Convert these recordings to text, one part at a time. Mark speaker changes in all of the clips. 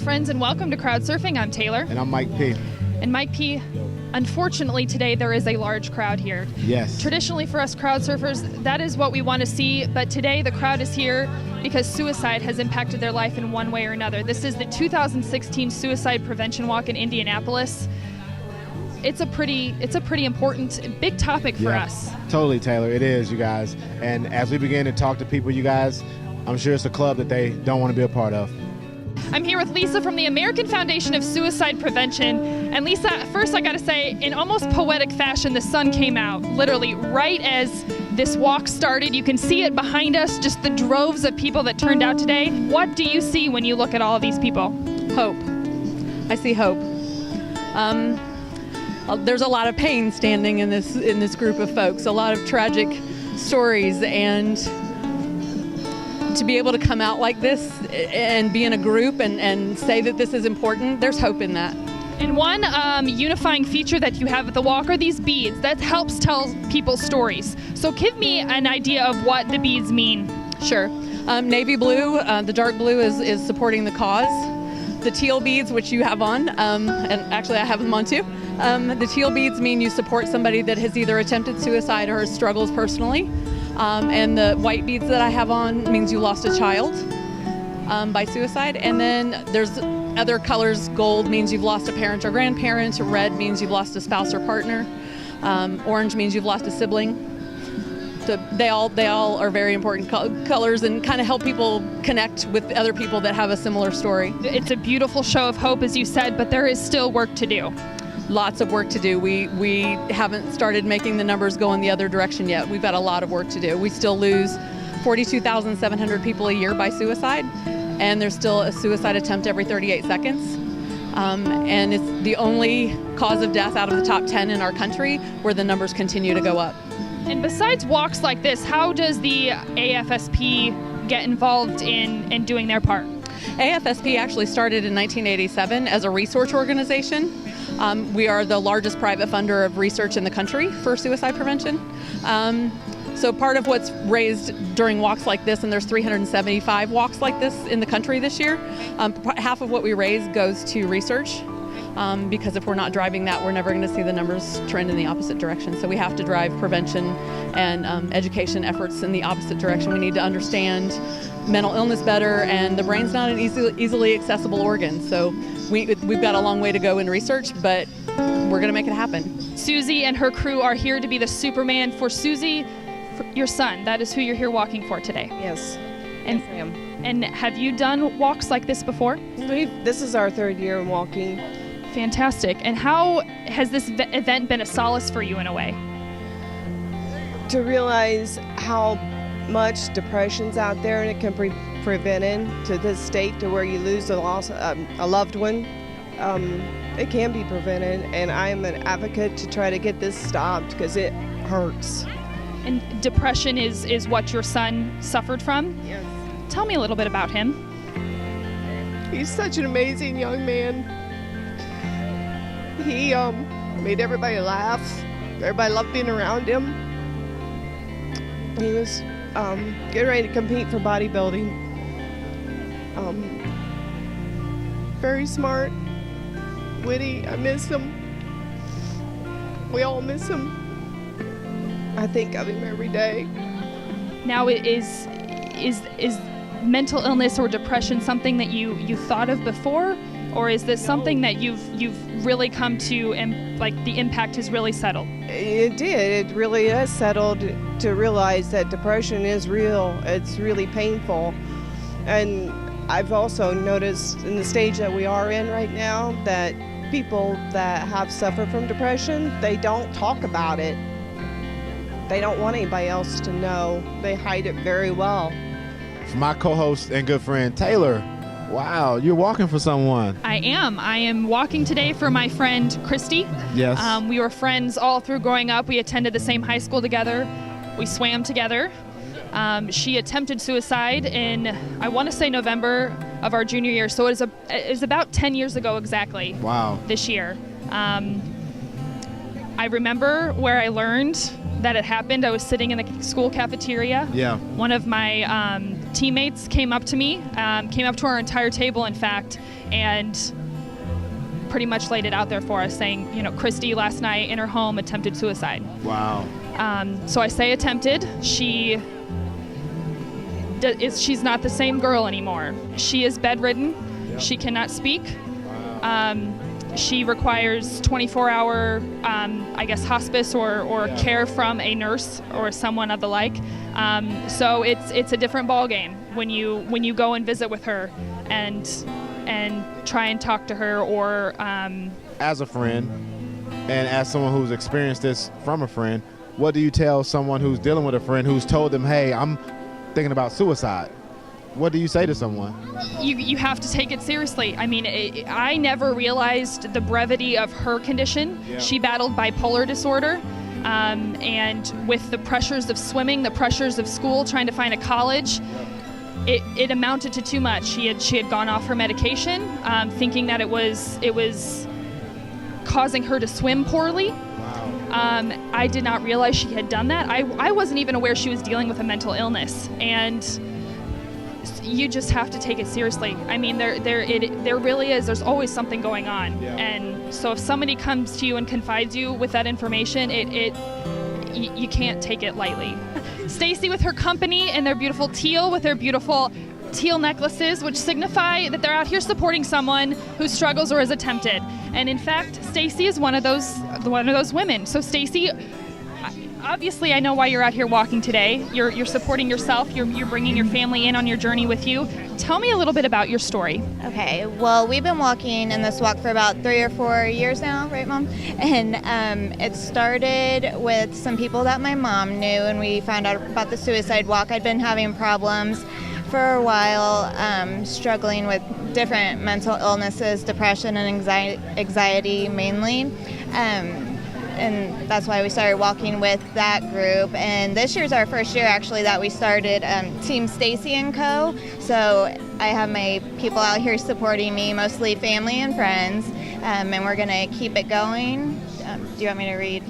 Speaker 1: friends, and welcome to Crowd Surfing. I'm Taylor.
Speaker 2: And I'm Mike P.
Speaker 1: And Mike P., unfortunately today there is a large crowd here.
Speaker 2: Yes.
Speaker 1: Traditionally for us crowd surfers, that is what we want to see, but today the crowd is here because suicide has impacted their life in one way or another. This is the 2016 Suicide Prevention Walk in Indianapolis. It's a pretty important, big topic for us.
Speaker 2: Totally, Taylor. It is, you guys. And as we begin to talk to people, you guys, I'm sure it's a club that they don't want to be a part of.
Speaker 1: I'm here with Lisa from the American Foundation of Suicide Prevention. And Lisa, first I gotta say, in almost poetic fashion, the sun came out, literally right as this walk started. You can see it behind us, just the droves of people that turned out today. What do you see when you look at all of these people?
Speaker 3: Hope. I see hope. There's a lot of pain standing in this group of folks, a lot of tragic stories, and to be able to come out like this and be in a group and say that this is important, there's hope in that.
Speaker 1: And one unifying feature that you have at the walk are these beads that helps tell people's stories. So give me an idea of what the beads mean.
Speaker 3: Sure. Navy blue, the dark blue is supporting the cause. The teal beads, which you have on, and actually I have them on too. The teal beads mean you support somebody that has either attempted suicide or struggles personally. And the white beads that I have on means you lost a child by suicide. And then there's other colors. Gold means you've lost a parent or grandparent. Red means you've lost a spouse or partner. Orange means you've lost a sibling. So they all are very important colors and kind of help people connect with other people that have a similar story.
Speaker 1: It's a beautiful show of hope, as you said, but there is still work to do.
Speaker 3: Lots of work to do. We haven't started making the numbers go in the other direction yet. We've got a lot of work to do. We still lose 42,700 people a year by suicide, and there's still a suicide attempt every 38 seconds. And it's the only cause of death out of the top 10 in our country where the numbers continue to go up.
Speaker 1: And besides walks like this, how does the AFSP get involved in doing their part?
Speaker 3: AFSP actually started in 1987 as a research organization. We are the largest private funder of research in the country for suicide prevention. So part of what's raised during walks like this, and there's 375 walks like this in the country this year, half of what we raise goes to research. Because if we're not driving that, we're never going to see the numbers trend in the opposite direction. So we have to drive prevention and education efforts in the opposite direction. We need to understand mental illness better, and the brain's not an easily accessible organ. So we've got a long way to go in research, but we're going to make it happen.
Speaker 1: Susie and her crew are here to be the Superman for Susie, for your son. That is who you're here walking for today.
Speaker 4: Yes.
Speaker 1: And,
Speaker 4: yes, I am.
Speaker 1: And have you done walks like this before?
Speaker 4: This is our third year in walking.
Speaker 1: Fantastic. And how has this event been a solace for you in a way?
Speaker 4: To realize how much depression's out there and it can be prevented to this state to where you lose a loved one. It can be prevented, and I'm an advocate to try to get this stopped because it hurts.
Speaker 1: And depression is what your son suffered from?
Speaker 4: Yes.
Speaker 1: Tell me a little bit about him.
Speaker 4: He's such an amazing young man. He made everybody laugh. Everybody loved being around him. He was getting ready to compete for bodybuilding. Very smart, witty. I miss him. We all miss him. I think of him every day.
Speaker 1: Now, is mental illness or depression something that you thought of before? Or is this something that you've really come to, and like the impact has really settled?
Speaker 4: It did. It really has settled to realize that depression is real. It's really painful. And I've also noticed in the stage that we are in right now that people that have suffered from depression, they don't talk about it. They don't want anybody else to know. They hide it very well.
Speaker 2: For my co-host and good friend, Taylor, wow, you're walking for someone.
Speaker 1: I am walking today for my friend Christy.
Speaker 2: Yes.
Speaker 1: We were friends all through growing up. We attended the same high school together. We swam together. She attempted suicide in, I want to say, November of our junior year. So it was about 10 years ago exactly.
Speaker 2: Wow.
Speaker 1: This year. I remember where I learned that it happened. I was sitting in the school cafeteria.
Speaker 2: Yeah.
Speaker 1: One of my teammates came up to me, came up to our entire table, in fact, and pretty much laid it out there for us, saying, you know, Christy last night in her home attempted suicide.
Speaker 2: Wow.
Speaker 1: So I say attempted. She's not the same girl anymore. She is bedridden.
Speaker 2: Yep.
Speaker 1: She cannot speak.
Speaker 2: Wow.
Speaker 1: She requires 24-hour, I guess, hospice or care from a nurse or someone of the like. So it's a different ballgame when you go and visit with her and try and talk to her, or
Speaker 2: As a friend, and as someone who's experienced this from a friend, what do you tell someone who's dealing with a friend who's told them, hey, I'm thinking about suicide? What do you say to someone?
Speaker 1: You have to take it seriously. I mean, I never realized the brevity of her condition.
Speaker 2: Yeah.
Speaker 1: She battled bipolar disorder, and with the pressures of swimming, the pressures of school, trying to find a college, it amounted to too much. She had gone off her medication, thinking that it was causing her to swim poorly.
Speaker 2: Wow.
Speaker 1: I did not realize she had done that. I wasn't even aware she was dealing with a mental illness, and you just have to take it seriously. I mean, there really is. There's always something going on,
Speaker 2: Yeah.
Speaker 1: and so if somebody comes to you and confides you with that information, you can't take it lightly. Stacy with her company and their beautiful teal, with their beautiful teal necklaces, which signify that they're out here supporting someone who struggles or is attempted. And in fact, Stacy is one of those women. So Stacy, obviously I know why you're out here walking today. You're supporting yourself. You're bringing your family in on your journey with you. Tell me a little bit about your story.
Speaker 5: Okay, well, we've been walking in this walk for about 3 or 4 years now, right, Mom? And it started with some people that my mom knew, and we found out about the suicide walk. I'd been having problems for a while, struggling with different mental illnesses, depression and anxiety mainly. And that's why we started walking with that group. And this year's our first year actually that we started Team Stacy and Co. So I have my people out here supporting me, mostly family and friends, and we're gonna keep it going. Do you want me to read?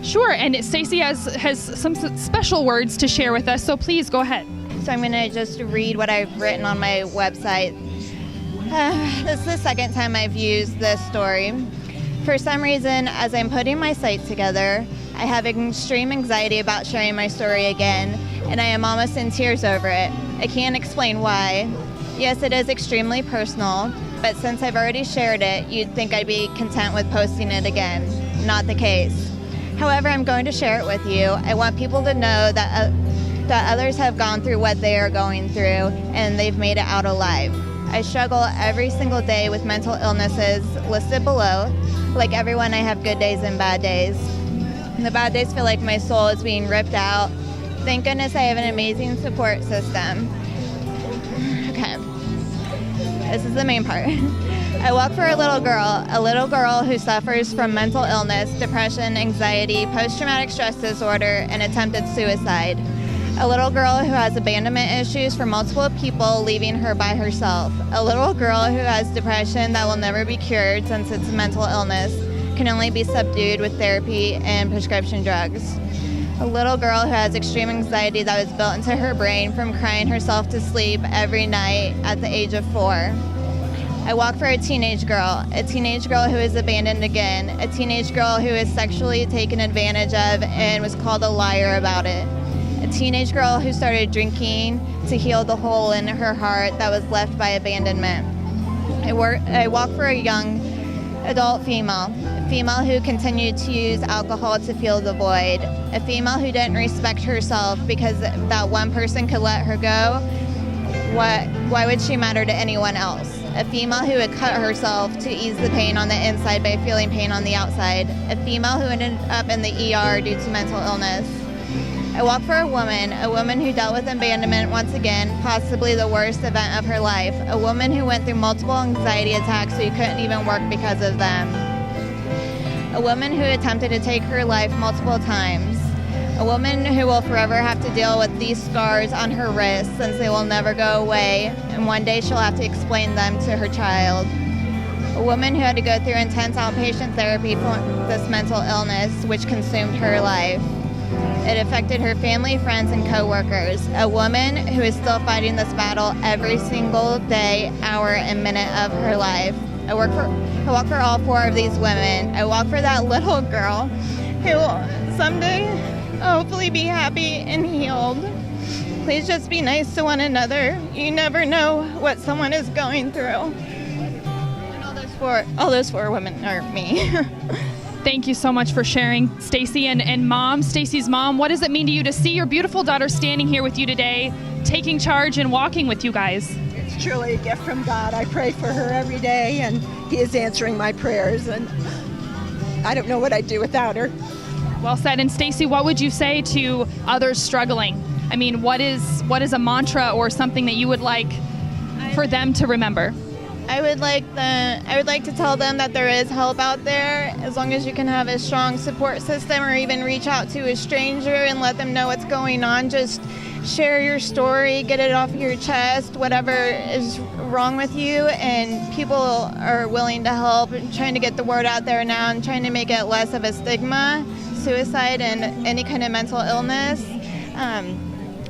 Speaker 1: Sure, and Stacy has some special words to share with us, so please go ahead.
Speaker 5: So I'm gonna just read what I've written on my website. This is the second time I've used this story. For some reason, as I'm putting my site together, I have extreme anxiety about sharing my story again, and I am almost in tears over it. I can't explain why. Yes, it is extremely personal, but since I've already shared it, you'd think I'd be content with posting it again. Not the case. However, I'm going to share it with you. I want people to know that others have gone through what they are going through, and they've made it out alive. I struggle every single day with mental illnesses listed below. Like everyone, I have good days and bad days. The bad days feel like my soul is being ripped out. Thank goodness I have an amazing support system. Okay, this is the main part. I walk for a little girl who suffers from mental illness, depression, anxiety, post-traumatic stress disorder, and attempted suicide. A little girl who has abandonment issues from multiple people leaving her by herself. A little girl who has depression that will never be cured since it's a mental illness, can only be subdued with therapy and prescription drugs. A little girl who has extreme anxiety that was built into her brain from crying herself to sleep every night at the age of 4. I walk for a teenage girl who is abandoned again, a teenage girl who is sexually taken advantage of and was called a liar about it. A teenage girl who started drinking to heal the hole in her heart that was left by abandonment. I walk for a young adult female, a female who continued to use alcohol to fill the void, a female who didn't respect herself because that one person could let her go. Why would she matter to anyone else? A female who had cut herself to ease the pain on the inside by feeling pain on the outside. A female who ended up in the ER due to mental illness. I walk for a woman who dealt with abandonment once again, possibly the worst event of her life. A woman who went through multiple anxiety attacks so you couldn't even work because of them. A woman who attempted to take her life multiple times. A woman who will forever have to deal with these scars on her wrists since they will never go away, and one day she'll have to explain them to her child. A woman who had to go through intense outpatient therapy for this mental illness, which consumed her life. It affected her family, friends, and coworkers. A woman who is still fighting this battle every single day, hour, and minute of her life. I walk for all 4 of these women. I walk for that little girl who will someday hopefully be happy and healed. Please just be nice to one another. You never know what someone is going through. And all those four women are me.
Speaker 1: Thank you so much for sharing, Stacy. And Mom, Stacy's mom, what does it mean to you to see your beautiful daughter standing here with you today, taking charge and walking with you guys?
Speaker 6: It's truly a gift from God. I pray for her every day, and He is answering my prayers, and I don't know what I'd do without her.
Speaker 1: Well said. And Stacy, what would you say to others struggling? I mean, what is a mantra or something that you would like for them to remember?
Speaker 5: I would like to tell them that there is help out there, as long as you can have a strong support system or even reach out to a stranger and let them know what's going on. Just share your story, get it off your chest, whatever is wrong with you, and people are willing to help and trying to get the word out there now and trying to make it less of a stigma, suicide and any kind of mental illness.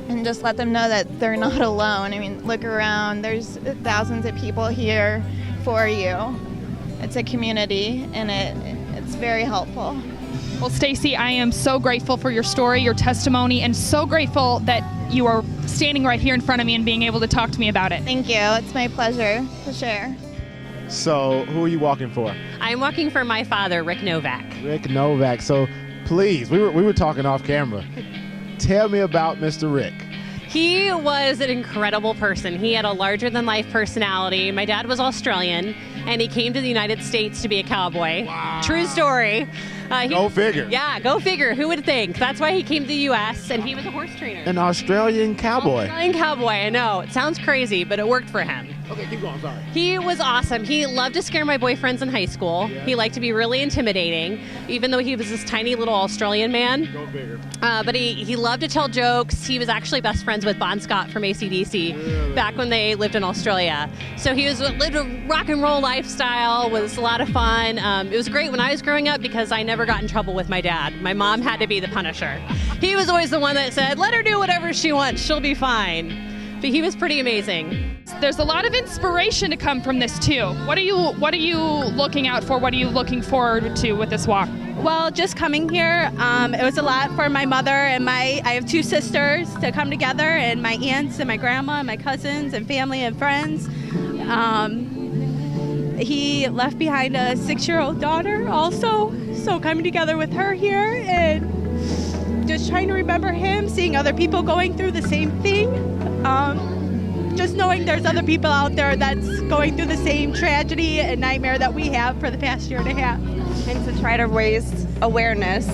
Speaker 5: And just let them know that they're not alone. I mean, look around. There's thousands of people here for you. It's a community, and it's very helpful.
Speaker 1: Well, Stacy, I am so grateful for your story, your testimony, and so grateful that you are standing right here in front of me and being able to talk to me about it.
Speaker 5: Thank you. It's my pleasure to share.
Speaker 2: So, who are you walking for?
Speaker 7: I'm walking for my father, Rick Novak.
Speaker 2: Rick Novak. So, please, we were talking off camera. Tell me about Mr. Rick.
Speaker 7: He was an incredible person. He had a larger-than-life personality. My dad was Australian, and he came to the United States to be a cowboy.
Speaker 2: Wow.
Speaker 7: True story.
Speaker 2: Go figure.
Speaker 7: Yeah, go figure. Who would think? That's why he came to the U.S., and he was a horse trainer.
Speaker 2: An Australian cowboy.
Speaker 7: Australian cowboy, I know. It sounds crazy, but it worked for him.
Speaker 2: Okay, keep going. Sorry.
Speaker 7: He was awesome. He loved to scare my boyfriends in high school.
Speaker 2: Yeah.
Speaker 7: He liked to be really intimidating, even though he was this tiny little Australian man.
Speaker 2: Go figure.
Speaker 7: But he loved to tell jokes. He was actually best friends with Bon Scott from AC/DC
Speaker 2: Really?
Speaker 7: back when they lived in Australia. So he lived a rock and roll lifestyle, was a lot of fun. It was great when I was growing up because I never got in trouble with my dad. My mom had to be the punisher. He was always the one that said, let her do whatever she wants, she'll be fine. But he was pretty amazing.
Speaker 1: There's a lot of inspiration to come from this too. What are you looking out for? What are you looking forward to with this walk?
Speaker 8: Well, just coming here, it was a lot for my mother and I have 2 sisters to come together, and my aunts and my grandma and my cousins and family and friends. He left behind a 6-year-old daughter also, so coming together with her here and just trying to remember him, seeing other people going through the same thing. Just knowing there's other people out there that's going through the same tragedy and nightmare that we have for the past year and a half.
Speaker 9: And to try to raise awareness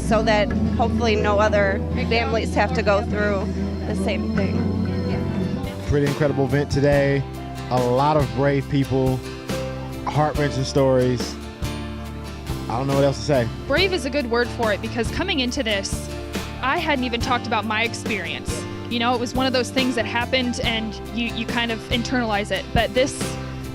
Speaker 9: so that hopefully no other families have to go through the same thing.
Speaker 2: Pretty incredible event today. A lot of brave people, heart-wrenching stories. I don't know what else to say.
Speaker 1: Brave is a good word for it, because coming into this, I hadn't even talked about my experience. You know, it was one of those things that happened and you kind of internalize it. But this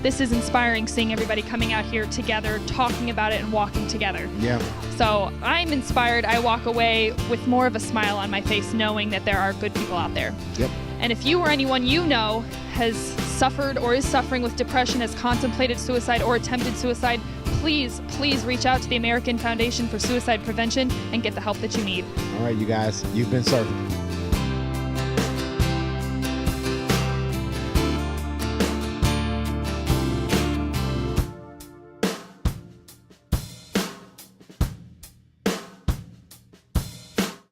Speaker 1: is inspiring, seeing everybody coming out here together, talking about it and walking together.
Speaker 2: Yeah.
Speaker 1: So I'm inspired. I walk away with more of a smile on my face, knowing that there are good people out there.
Speaker 2: Yep.
Speaker 1: And if you or anyone you know has suffered or is suffering with depression, has contemplated suicide or attempted suicide, please reach out to the American Foundation for Suicide Prevention and get the help that you need.
Speaker 2: All right, you guys, you've been served.